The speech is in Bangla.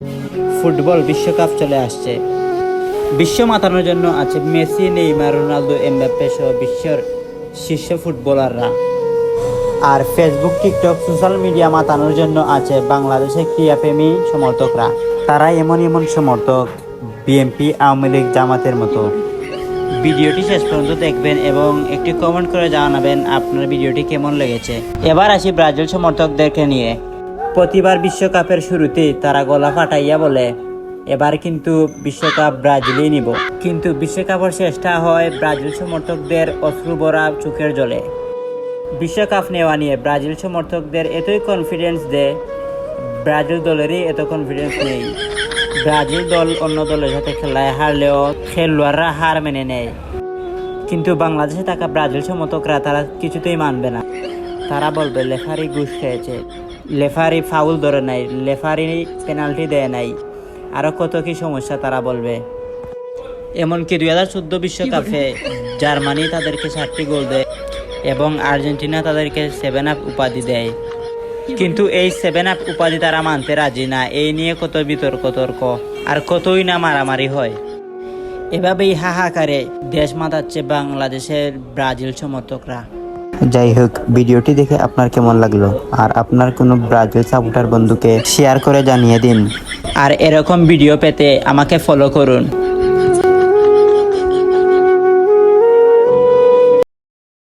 ফুটবল বিশ্বকাপ চলে আসছে। বিশ্ব মাতানোর জন্য আছে মেসি, নেইমার, রোনালদো, এমবাপ্পে সহ বিশ্বের শীর্ষ ফুটবলাররা। আর ফেসবুক, টিকটক, সোশ্যাল মিডিয়া মাতানোর জন্য আছে বাংলাদেশের ক্রীড়াপ্রেমী সমর্থকরা। তারা এমন এমন সমর্থক বিএনপি, আওয়ামী লীগ, জামাতের মতো। ভিডিওটি শেষ পর্যন্ত দেখবেন এবং একটি কমেন্ট করে জানাবেন আপনার ভিডিওটি কেমন লেগেছে। এবার আসি ব্রাজিল সমর্থকদেরকে নিয়ে। প্রতিবার বিশ্বকাপের শুরুতেই তারা গলা ফাটাইয়া বলে এবার কিন্তু বিশ্বকাপ ব্রাজিলই নিব। কিন্তু বিশ্বকাপের শেষটা হয় ব্রাজিল সমর্থকদের অশ্রু ভরা চোখের জলে। বিশ্বকাপ নেওয়া নিয়ে ব্রাজিল সমর্থকদের এতই কনফিডেন্স যে ব্রাজিল দলেরই এত কনফিডেন্স নেই। ব্রাজিল দল অন্য দলের সাথে খেলায় হারলেও খেলোয়াড়রা হার মেনে নেয়। কিন্তু বাংলাদেশে থাকা ব্রাজিল সমর্থকরা তারা কিছুতেই মানবে না। তারা বলবে লেফারি ঘুষ খেয়েছে, লেফারি ফাউল ধরে নাই, লেফারি পেনাল্টি দেয় নাই, আরও কত কি সমস্যা তারা বলবে। এমনকি 2014 বিশ্বকাপে জার্মানি তাদেরকে 7টি গোল দেয় এবং আর্জেন্টিনা তাদেরকে 7 আপ উপাধি দেয়। কিন্তু এই 7 আপ উপাধি তারা মানতে রাজি না। এই নিয়ে কত বিতর্ক তর্ক আর কতই না মারামারি হয়। এভাবেই হাহাকারে দেশ মাতাচ্ছে বাংলাদেশের ব্রাজিল সমর্থকরা। যাই হোক, ভিডিওটি দেখে আপনার কেমন লাগলো আর আপনার কোনো ব্রাজিল সাপোর্টার বন্ধুকে শেয়ার করে জানিয়ে দিন। আর এরকম ভিডিও পেতে আমাকে ফলো করুন।